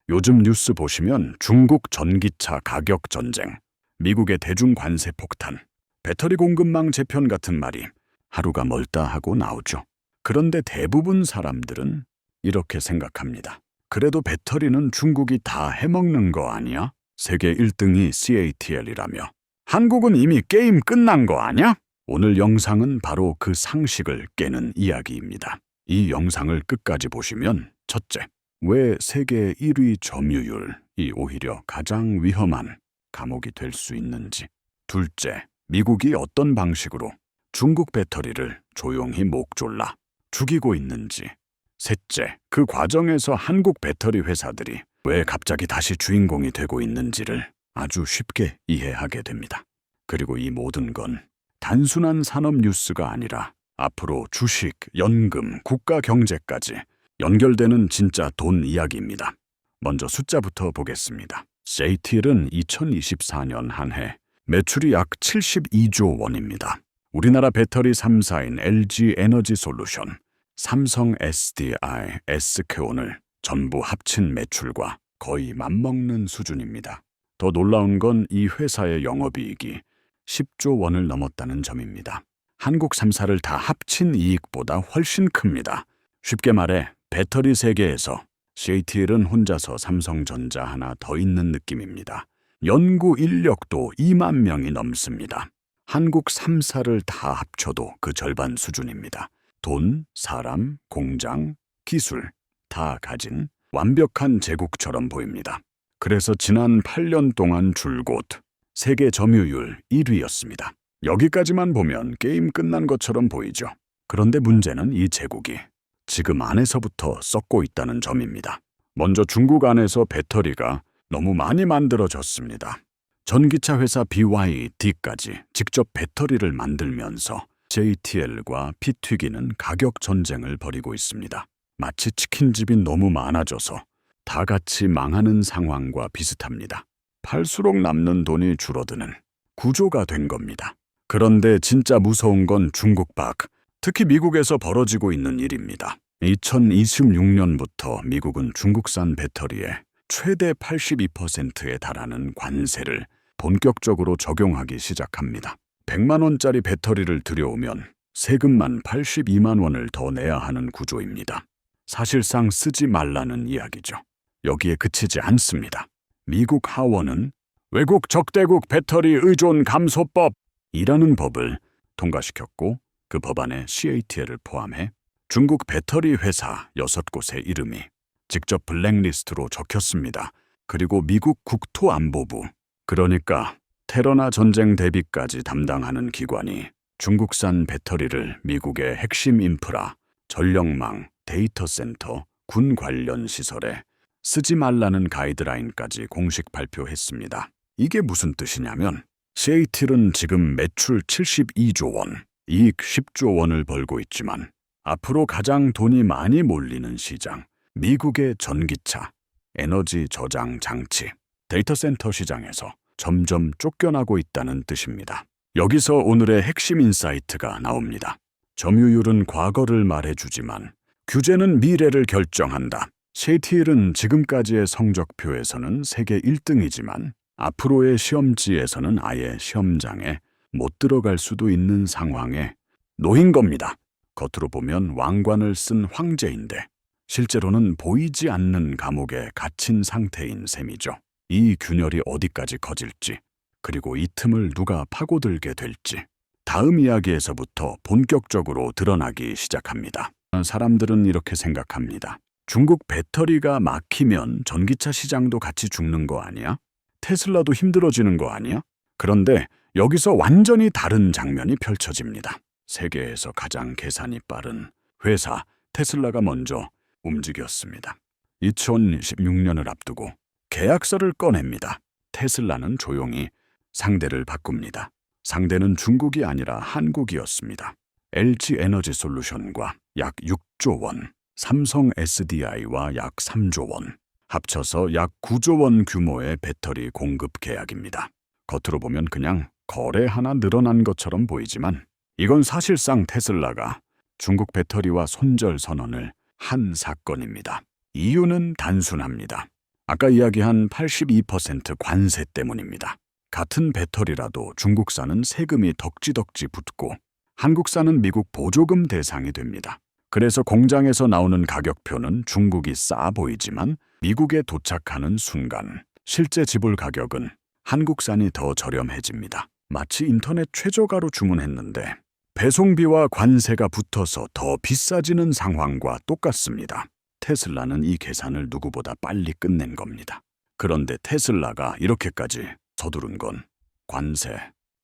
요즘 뉴스 보시면 중국 전기차 가격 전쟁, 미국의 대중 관세 폭탄, 배터리 공급망 재편 같은 말이 하루가 멀다 하고 나오죠. 그런데 대부분 사람들은 이렇게 생각합니다. 그래도 배터리는 중국이 다 해먹는 거 아니야? 세계 1등이 CATL이라며. 한국은 이미 게임 끝난 거 아냐? 오늘 영상은 바로 그 상식을 깨는 이야기입니다. 이 영상을 끝까지 보시면 첫째, 왜 세계 1위 점유율이 오히려 가장 위험한 감옥이 될 수 있는지. 둘째, 미국이 어떤 방식으로 중국 배터리를 조용히 목 졸라 죽이고 있는지. 셋째, 그 과정에서 한국 배터리 회사들이 왜 갑자기 다시 주인공이 되고 있는지를 아주 쉽게 이해하게 됩니다. 그리고 이 모든 건 단순한 산업 뉴스가 아니라 앞으로 주식, 연금, 국가 경제까지 연결되는 진짜 돈 이야기입니다. 먼저 숫자부터 보겠습니다. CATL은 2024년 한 해 매출이 약 72조 원입니다. 우리나라 배터리 3사인 LG 에너지 솔루션, 삼성 SDI, SK온을 전부 합친 매출과 거의 맞먹는 수준입니다. 더 놀라운 건 이 회사의 영업이익이 10조 원을 넘었다는 점입니다. 한국 3사를 다 합친 이익보다 훨씬 큽니다. 쉽게 말해 배터리 세계에서 CATL은 혼자서 삼성전자 하나 더 있는 느낌입니다. 연구 인력도 2만 명이 넘습니다. 한국 3사를 다 합쳐도 그 절반 수준입니다. 돈, 사람, 공장, 기술 다 가진 완벽한 제국처럼 보입니다. 그래서 지난 8년 동안 줄곧 세계 점유율 1위였습니다. 여기까지만 보면 게임 끝난 것처럼 보이죠. 그런데 문제는 이 제국이 지금 안에서부터 썩고 있다는 점입니다. 먼저 중국 안에서 배터리가 너무 많이 만들어졌습니다. 전기차 회사 BYD까지 직접 배터리를 만들면서 CATL과 피 튀기는 가격 전쟁을 벌이고 있습니다. 마치 치킨집이 너무 많아져서 다 같이 망하는 상황과 비슷합니다. 팔수록 남는 돈이 줄어드는 구조가 된 겁니다. 그런데 진짜 무서운 건 중국 밖, 특히 미국에서 벌어지고 있는 일입니다. 2026년부터 미국은 중국산 배터리에 최대 82%에 달하는 관세를 본격적으로 적용하기 시작합니다. 100만 원짜리 배터리를 들여오면 세금만 82만 원을 더 내야 하는 구조입니다. 사실상 쓰지 말라는 이야기죠. 여기에 그치지 않습니다. 미국 하원은 외국 적대국 배터리 의존 감소법이라는 법을 통과시켰고 그 법안에 CATL을 포함해 중국 배터리 회사 6곳의 이름이 직접 블랙리스트로 적혔습니다. 그리고 미국 국토안보부, 그러니까 테러나 전쟁 대비까지 담당하는 기관이 중국산 배터리를 미국의 핵심 인프라, 전력망, 데이터 센터, 군 관련 시설에 쓰지 말라는 가이드라인까지 공식 발표했습니다. 이게 무슨 뜻이냐면 CATL은 지금 매출 72조 원, 이익 10조 원을 벌고 있지만 앞으로 가장 돈이 많이 몰리는 시장, 미국의 전기차, 에너지 저장 장치, 데이터 센터 시장에서 점점 쫓겨나고 있다는 뜻입니다. 여기서 오늘의 핵심 인사이트가 나옵니다. 점유율은 과거를 말해주지만 규제는 미래를 결정한다. CATL은 지금까지의 성적표에서는 세계 1등이지만 앞으로의 시험지에서는 아예 시험장에 못 들어갈 수도 있는 상황에 놓인 겁니다. 겉으로 보면 왕관을 쓴 황제인데 실제로는 보이지 않는 감옥에 갇힌 상태인 셈이죠. 이 균열이 어디까지 커질지, 그리고 이 틈을 누가 파고들게 될지 다음 이야기에서부터 본격적으로 드러나기 시작합니다. 사람들은 이렇게 생각합니다. 중국 배터리가 막히면 전기차 시장도 같이 죽는 거 아니야? 테슬라도 힘들어지는 거 아니야? 그런데 여기서 완전히 다른 장면이 펼쳐집니다. 세계에서 가장 계산이 빠른 회사 테슬라가 먼저 움직였습니다. 2026년을 앞두고 계약서를 꺼냅니다. 테슬라는 조용히 상대를 바꿉니다. 상대는 중국이 아니라 한국이었습니다. LG 에너지 솔루션과 약 6조 원, 삼성 SDI와 약 3조 원, 합쳐서 약 9조 원 규모의 배터리 공급 계약입니다. 겉으로 보면 그냥 거래 하나 늘어난 것처럼 보이지만 이건 사실상 테슬라가 중국 배터리와 손절 선언을 한 사건입니다. 이유는 단순합니다. 아까 이야기한 82% 관세 때문입니다. 같은 배터리라도 중국산은 세금이 덕지덕지 붙고 한국산은 미국 보조금 대상이 됩니다. 그래서 공장에서 나오는 가격표는 중국이 싸 보이지만 미국에 도착하는 순간 실제 지불 가격은 한국산이 더 저렴해집니다. 마치 인터넷 최저가로 주문했는데 배송비와 관세가 붙어서 더 비싸지는 상황과 똑같습니다. 테슬라는 이 계산을 누구보다 빨리 끝낸 겁니다. 그런데 테슬라가 이렇게까지 서두른 건 관세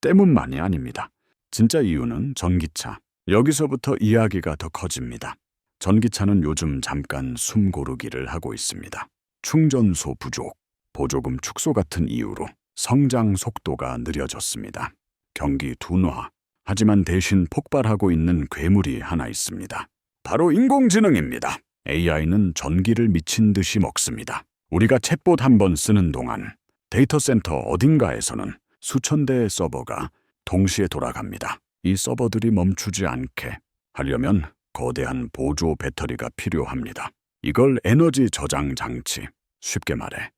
때문만이 아닙니다. 진짜 이유는 전기차. 여기서부터 이야기가 더 커집니다. 전기차는 요즘 잠깐 숨 고르기를 하고 있습니다. 충전소 부족, 보조금 축소 같은 이유로 성장 속도가 느려졌습니다. 경기 둔화. 하지만 대신 폭발하고 있는 괴물이 하나 있습니다. 바로 인공지능입니다. AI는 전기를 미친 듯이 먹습니다. 우리가 챗봇 한 번 쓰는 동안 데이터 센터 어딘가에서는 수천 대의 서버가 동시에 돌아갑니다. 이 서버들이 멈추지 않게 하려면 거대한 보조 배터리가 필요합니다. 이걸 에너지 저장 장치, 쉽게 말해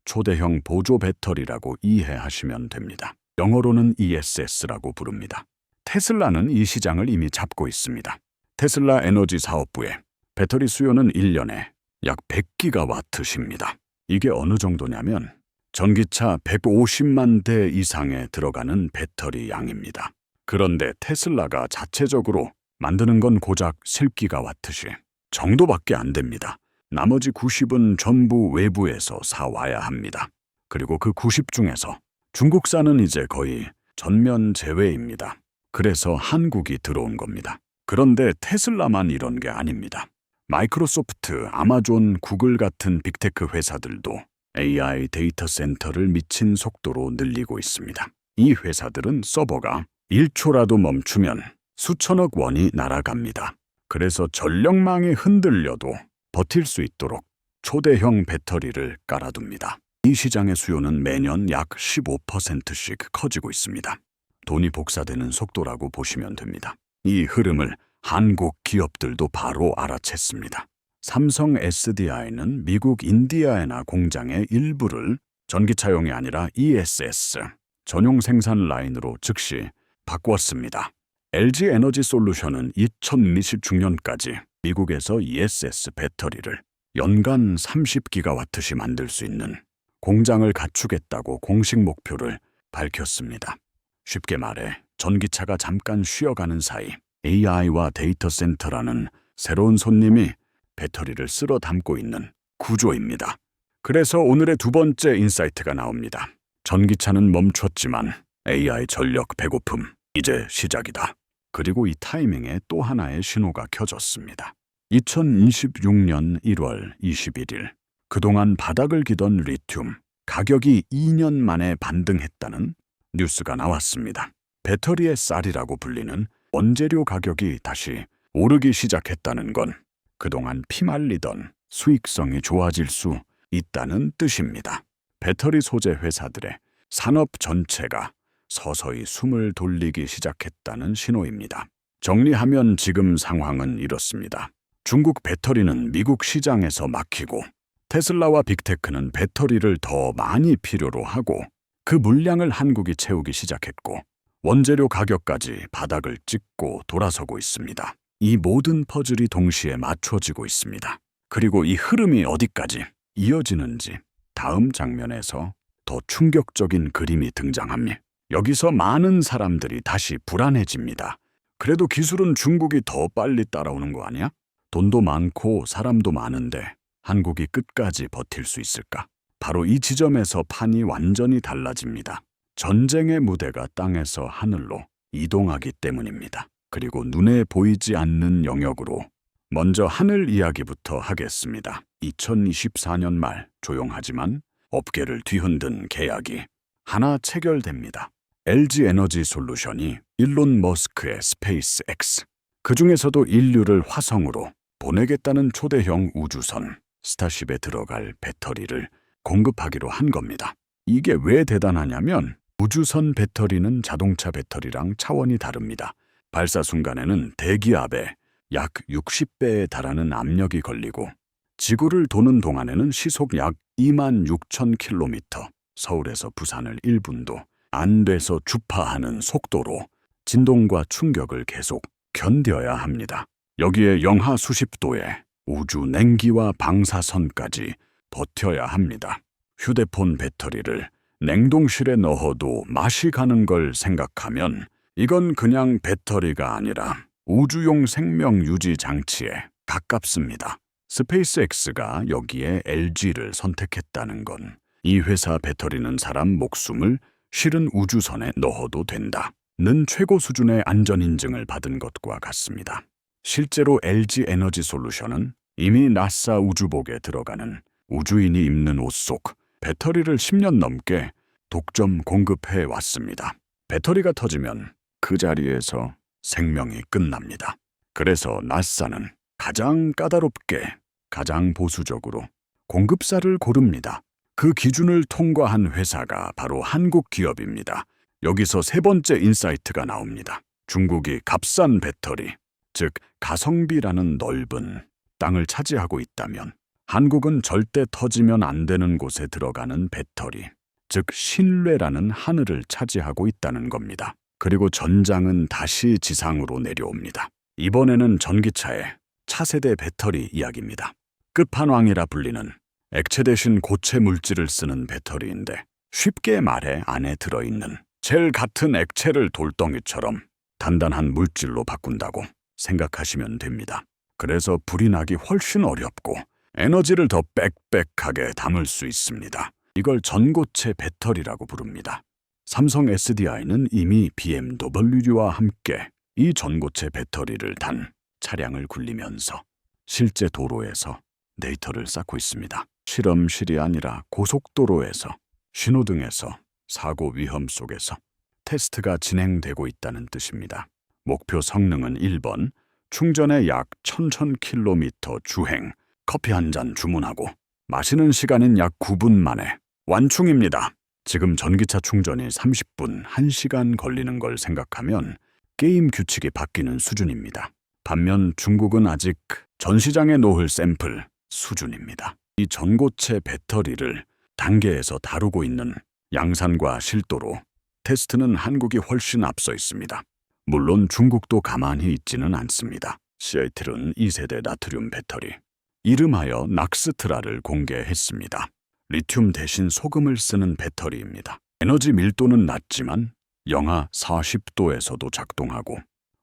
초대형 보조 배터리라고 이해하시면 됩니다. 영어로는 ESS라고 부릅니다. 테슬라는 이 시장을 이미 잡고 있습니다. 테슬라 에너지 사업부에 배터리 수요는 1년에 약 100기가와트십니다. 이게 어느 정도냐면 전기차 150만 대 이상에 들어가는 배터리 양입니다. 그런데 테슬라가 자체적으로 만드는 건 고작 10기가와트시 정도밖에 안 됩니다. 나머지 90은 전부 외부에서 사와야 합니다. 그리고 그 90 중에서 중국산은 이제 거의 전면 제외입니다. 그래서 한국이 들어온 겁니다. 그런데 테슬라만 이런 게 아닙니다. 마이크로소프트, 아마존, 구글 같은 빅테크 회사들도 AI 데이터 센터를 미친 속도로 늘리고 있습니다. 이 회사들은 서버가 1초라도 멈추면 수천억 원이 날아갑니다. 그래서 전력망이 흔들려도 버틸 수 있도록 초대형 배터리를 깔아둡니다. 이 시장의 수요는 매년 약 15%씩 커지고 있습니다. 돈이 복사되는 속도라고 보시면 됩니다. 이 흐름을 한국 기업들도 바로 알아챘습니다. 삼성 SDI는 미국 인디애나 공장의 일부를 전기차용이 아니라 ESS, 전용 생산 라인으로 즉시 바꾸었습니다. LG 에너지 솔루션은 2026년까지 미국에서 ESS 배터리를 연간 30기가와트씩 만들 수 있는 공장을 갖추겠다고 공식 목표를 밝혔습니다. 쉽게 말해 전기차가 잠깐 쉬어가는 사이 AI와 데이터 센터라는 새로운 손님이 배터리를 쓸어 담고 있는 구조입니다. 그래서 오늘의 두 번째 인사이트가 나옵니다. 전기차는 멈췄지만 AI 전력 배고픔 이제 시작이다. 그리고 이 타이밍에 또 하나의 신호가 켜졌습니다. 2026년 1월 21일 그동안 바닥을 기던 리튬 가격이 2년 만에 반등했다는 뉴스가 나왔습니다. 배터리의 쌀이라고 불리는 원재료 가격이 다시 오르기 시작했다는 건 그동안 피말리던 수익성이 좋아질 수 있다는 뜻입니다. 배터리 소재 회사들의 산업 전체가 서서히 숨을 돌리기 시작했다는 신호입니다. 정리하면 지금 상황은 이렇습니다. 중국 배터리는 미국 시장에서 막히고 테슬라와 빅테크는 배터리를 더 많이 필요로 하고 그 물량을 한국이 채우기 시작했고 원재료 가격까지 바닥을 찍고 돌아서고 있습니다. 이 모든 퍼즐이 동시에 맞춰지고 있습니다. 그리고 이 흐름이 어디까지 이어지는지 다음 장면에서 더 충격적인 그림이 등장합니다. 여기서 많은 사람들이 다시 불안해집니다. 그래도 기술은 중국이 더 빨리 따라오는 거 아니야? 돈도 많고 사람도 많은데 한국이 끝까지 버틸 수 있을까? 바로 이 지점에서 판이 완전히 달라집니다. 전쟁의 무대가 땅에서 하늘로 이동하기 때문입니다. 그리고 눈에 보이지 않는 영역으로 먼저 하늘 이야기부터 하겠습니다. 2024년 말 조용하지만 업계를 뒤흔든 계약이 하나 체결됩니다. LG 에너지 솔루션이 일론 머스크의 스페이스 X, 그 중에서도 인류를 화성으로 보내겠다는 초대형 우주선 스타쉽에 들어갈 배터리를 공급하기로 한 겁니다. 이게 왜 대단하냐면 우주선 배터리는 자동차 배터리랑 차원이 다릅니다. 발사 순간에는 대기압에 약 60배에 달하는 압력이 걸리고 지구를 도는 동안에는 시속 약 26,000km, 서울에서 부산을 1분도 안 돼서 주파하는 속도로 진동과 충격을 계속 견뎌야 합니다. 여기에 영하 수십 도의 우주 냉기와 방사선까지 버텨야 합니다. 휴대폰 배터리를 냉동실에 넣어도 맛이 가는 걸 생각하면 이건 그냥 배터리가 아니라 우주용 생명 유지 장치에 가깝습니다. 스페이스X가 여기에 LG를 선택했다는 건 이 회사 배터리는 사람 목숨을 실은 우주선에 넣어도 된다는 최고 수준의 안전 인증을 받은 것과 같습니다. 실제로 LG 에너지 솔루션은 이미 나사 우주복에 들어가는 우주인이 입는 옷 속 배터리를 10년 넘게 독점 공급해 왔습니다. 배터리가 터지면 그 자리에서 생명이 끝납니다. 그래서 나사는 가장 까다롭게, 가장 보수적으로 공급사를 고릅니다. 그 기준을 통과한 회사가 바로 한국 기업입니다. 여기서 세 번째 인사이트가 나옵니다. 중국이 값싼 배터리, 즉 가성비라는 넓은 땅을 차지하고 있다면 한국은 절대 터지면 안 되는 곳에 들어가는 배터리, 즉 신뢰라는 하늘을 차지하고 있다는 겁니다. 그리고 전장은 다시 지상으로 내려옵니다. 이번에는 전기차의 차세대 배터리 이야기입니다. 끝판왕이라 불리는 액체 대신 고체 물질을 쓰는 배터리인데 쉽게 말해 안에 들어있는 젤 같은 액체를 돌덩이처럼 단단한 물질로 바꾼다고 생각하시면 됩니다. 그래서 불이 나기 훨씬 어렵고 에너지를 더 빽빽하게 담을 수 있습니다. 이걸 전고체 배터리라고 부릅니다. 삼성 SDI는 이미 BMW와 함께 이 전고체 배터리를 단 차량을 굴리면서 실제 도로에서 데이터를 쌓고 있습니다. 실험실이 아니라 고속도로에서, 신호등에서, 사고 위험 속에서 테스트가 진행되고 있다는 뜻입니다. 목표 성능은 1번, 충전에 약 1000km 주행, 커피 한 잔 주문하고 마시는 시간은 약 9분 만에 완충입니다. 지금 전기차 충전이 30분, 1시간 걸리는 걸 생각하면 게임 규칙이 바뀌는 수준입니다. 반면 중국은 아직 전시장에 놓을 샘플 수준입니다. 이 전고체 배터리를 단계에서 다루고 있는 양산과 실도로 테스트는 한국이 훨씬 앞서 있습니다. 물론 중국도 가만히 있지는 않습니다. 시애틀은 2세대 나트륨 배터리, 이름하여 낙스트라를 공개했습니다. 리튬 대신 소금을 쓰는 배터리입니다. 에너지 밀도는 낮지만 영하 40도에서도 작동하고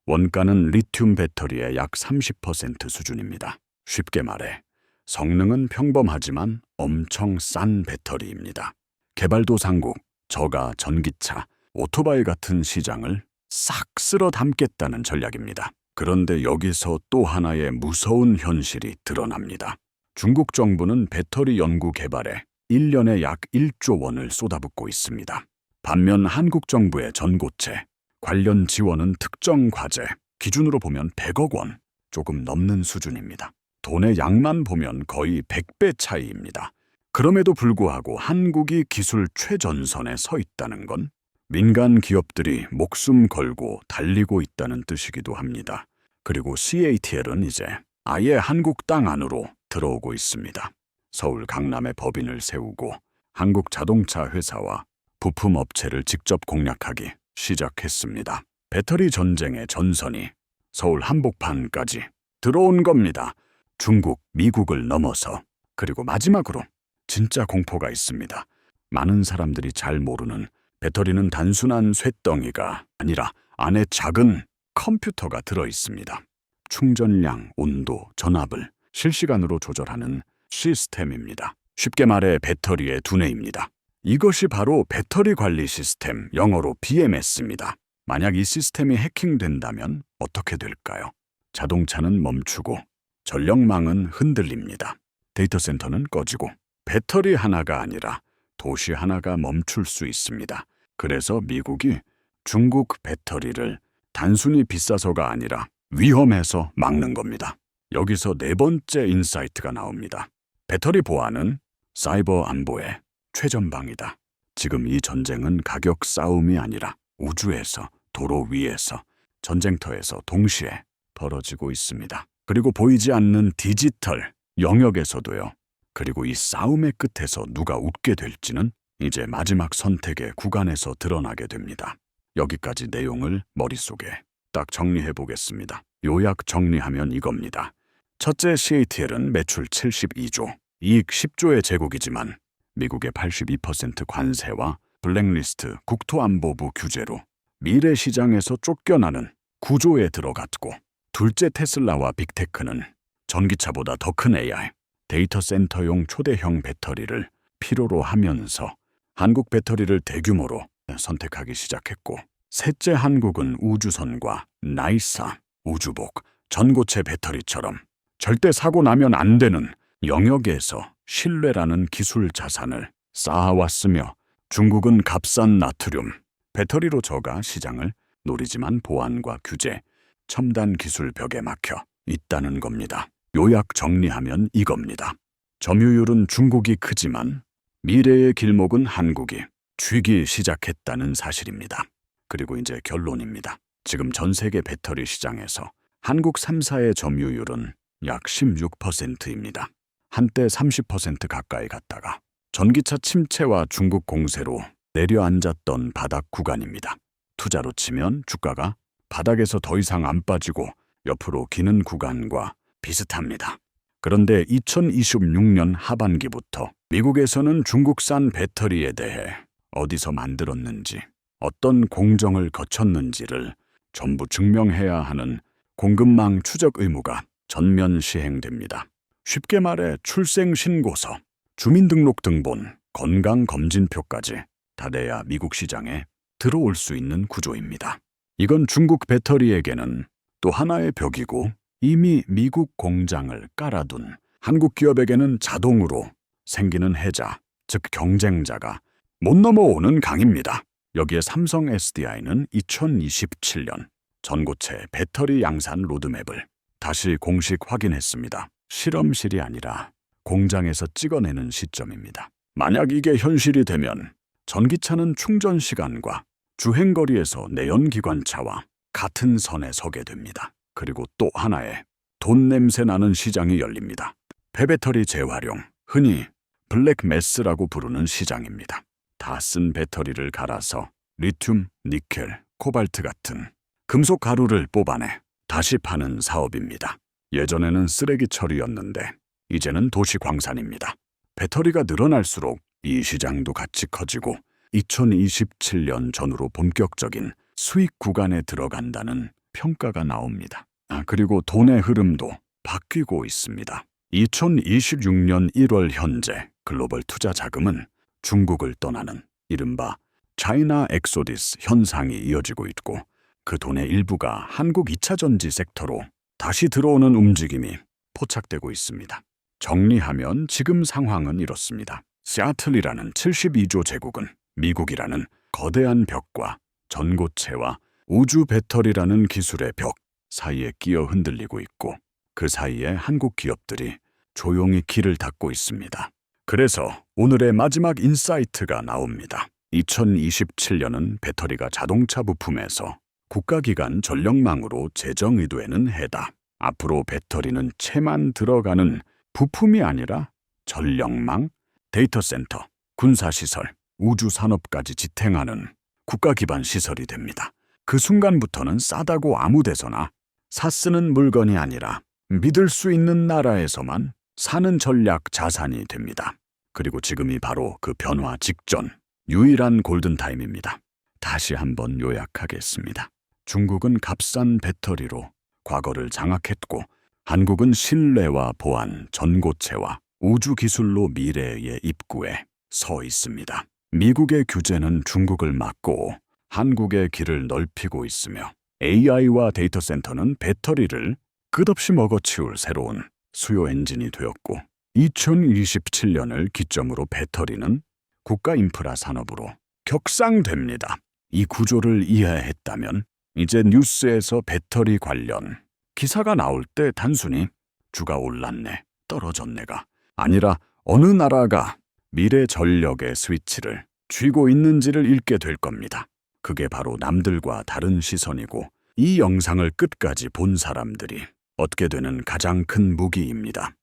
원가는 리튬 배터리의 약 30% 수준입니다. 쉽게 말해 성능은 평범하지만 엄청 싼 배터리입니다. 개발도상국, 저가 전기차, 오토바이 같은 시장을 싹 쓸어 담겠다는 전략입니다. 그런데 여기서 또 하나의 무서운 현실이 드러납니다. 중국 정부는 배터리 연구 개발에 1년에 약 1조 원을 쏟아붓고 있습니다. 반면 한국 정부의 전고체 관련 지원은 특정 과제 기준으로 보면 100억 원, 조금 넘는 수준입니다. 돈의 양만 보면 거의 100배 차이입니다. 그럼에도 불구하고 한국이 기술 최전선에 서 있다는 건 민간 기업들이 목숨 걸고 달리고 있다는 뜻이기도 합니다. 그리고 CATL은 이제 아예 한국 땅 안으로 들어오고 있습니다. 서울 강남에 법인을 세우고 한국 자동차 회사와 부품 업체를 직접 공략하기 시작했습니다. 배터리 전쟁의 전선이 서울 한복판까지 들어온 겁니다. 중국, 미국을 넘어서. 그리고 마지막으로 진짜 공포가 있습니다. 많은 사람들이 잘 모르는 배터리는 단순한 쇳덩이가 아니라 안에 작은 컴퓨터가 들어 있습니다. 충전량, 온도, 전압을 실시간으로 조절하는 시스템입니다. 쉽게 말해 배터리의 두뇌입니다. 이것이 바로 배터리 관리 시스템, 영어로 BMS입니다. 만약 이 시스템이 해킹된다면 어떻게 될까요? 자동차는 멈추고 전력망은 흔들립니다. 데이터 센터는 꺼지고 배터리 하나가 아니라 도시 하나가 멈출 수 있습니다. 그래서 미국이 중국 배터리를 단순히 비싸서가 아니라 위험해서 막는 겁니다. 여기서 네 번째 인사이트가 나옵니다. 배터리 보안은 사이버 안보의 최전방이다. 지금 이 전쟁은 가격 싸움이 아니라 우주에서, 도로 위에서, 전쟁터에서 동시에 벌어지고 있습니다. 그리고 보이지 않는 디지털 영역에서도요. 그리고 이 싸움의 끝에서 누가 웃게 될지는 이제 마지막 선택의 구간에서 드러나게 됩니다. 여기까지 내용을 머릿속에 딱 정리해 보겠습니다. 요약 정리하면 이겁니다. 첫째, CATL은 매출 72조, 이익 10조의 제국이지만 미국의 82% 관세와 블랙리스트 국토안보부 규제로 미래 시장에서 쫓겨나는 구조에 들어갔고, 둘째 테슬라와 빅테크는 전기차보다 더 큰 AI, 데이터 센터용 초대형 배터리를 필요로 하면서 한국 배터리를 대규모로 선택하기 시작했고, 셋째, 한국은 우주선과 나이사, 우주복, 전고체 배터리처럼 절대 사고 나면 안 되는 영역에서 신뢰라는 기술 자산을 쌓아왔으며, 중국은 값싼 나트륨, 배터리로 저가 시장을 노리지만 보안과 규제, 첨단 기술 벽에 막혀 있다는 겁니다. 요약 정리하면 이겁니다. 점유율은 중국이 크지만 미래의 길목은 한국이 쥐기 시작했다는 사실입니다. 그리고 이제 결론입니다. 지금 전 세계 배터리 시장에서 한국 3사의 점유율은 약 16%입니다. 한때 30% 가까이 갔다가 전기차 침체와 중국 공세로 내려앉았던 바닥 구간입니다. 투자로 치면 주가가 바닥에서 더 이상 안 빠지고 옆으로 기는 구간과 비슷합니다. 그런데 2026년 하반기부터 미국에서는 중국산 배터리에 대해 어디서 만들었는지, 어떤 공정을 거쳤는지를 전부 증명해야 하는 공급망 추적 의무가 전면 시행됩니다. 쉽게 말해 출생신고서, 주민등록등본, 건강검진표까지 다 돼야 미국 시장에 들어올 수 있는 구조입니다. 이건 중국 배터리에게는 또 하나의 벽이고, 이미 미국 공장을 깔아둔 한국 기업에게는 자동으로 생기는 해자, 즉 경쟁자가 못 넘어오는 강입니다. 여기에 삼성 SDI는 2027년 전고체 배터리 양산 로드맵을 다시 공식 확인했습니다. 실험실이 아니라 공장에서 찍어내는 시점입니다. 만약 이게 현실이 되면 전기차는 충전 시간과 주행거리에서 내연기관차와 같은 선에 서게 됩니다. 그리고 또 하나의 돈 냄새 나는 시장이 열립니다. 폐배터리 재활용, 흔히 블랙매스라고 부르는 시장입니다. 다 쓴 배터리를 갈아서 리튬, 니켈, 코발트 같은 금속 가루를 뽑아내 다시 파는 사업입니다. 예전에는 쓰레기 처리였는데 이제는 도시 광산입니다. 배터리가 늘어날수록 이 시장도 같이 커지고 2027년 전후로 본격적인 수익 구간에 들어간다는 평가가 나옵니다. 그리고 돈의 흐름도 바뀌고 있습니다. 2026년 1월 현재 글로벌 투자 자금은 중국을 떠나는 이른바 차이나 엑소디스 현상이 이어지고 있고, 그 돈의 일부가 한국 2차 전지 섹터로 다시 들어오는 움직임이 포착되고 있습니다. 정리하면 지금 상황은 이렇습니다. 시애틀이라는 72조 제국은 미국이라는 거대한 벽과 전고체와 우주 배터리라는 기술의 벽 사이에 끼어 흔들리고 있고, 그 사이에 한국 기업들이 조용히 길을 닫고 있습니다. 그래서 오늘의 마지막 인사이트가 나옵니다. 2027년은 배터리가 자동차 부품에서 국가기관 전력망으로 재정 의도에는 해다. 앞으로 배터리는 채만 들어가는 부품이 아니라 전력망, 데이터 센터, 군사시설, 우주산업까지 지탱하는 국가기반 시설이 됩니다. 그 순간부터는 싸다고 아무 데서나 사쓰는 물건이 아니라 믿을 수 있는 나라에서만 사는 전략 자산이 됩니다. 그리고 지금이 바로 그 변화 직전 유일한 골든타임입니다. 다시 한번 요약하겠습니다. 중국은 값싼 배터리로 과거를 장악했고, 한국은 신뢰와 보안, 전고체와 우주 기술로 미래의 입구에 서 있습니다. 미국의 규제는 중국을 막고 한국의 길을 넓히고 있으며, AI와 데이터 센터는 배터리를 끝없이 먹어치울 새로운 수요 엔진이 되었고, 2027년을 기점으로 배터리는 국가 인프라 산업으로 격상됩니다. 이 구조를 이해했다면 이제 뉴스에서 배터리 관련 기사가 나올 때 단순히 주가 올랐네, 떨어졌네가 아니라 어느 나라가 미래 전력의 스위치를 쥐고 있는지를 읽게 될 겁니다. 그게 바로 남들과 다른 시선이고, 이 영상을 끝까지 본 사람들이 얻게 되는 가장 큰 무기입니다.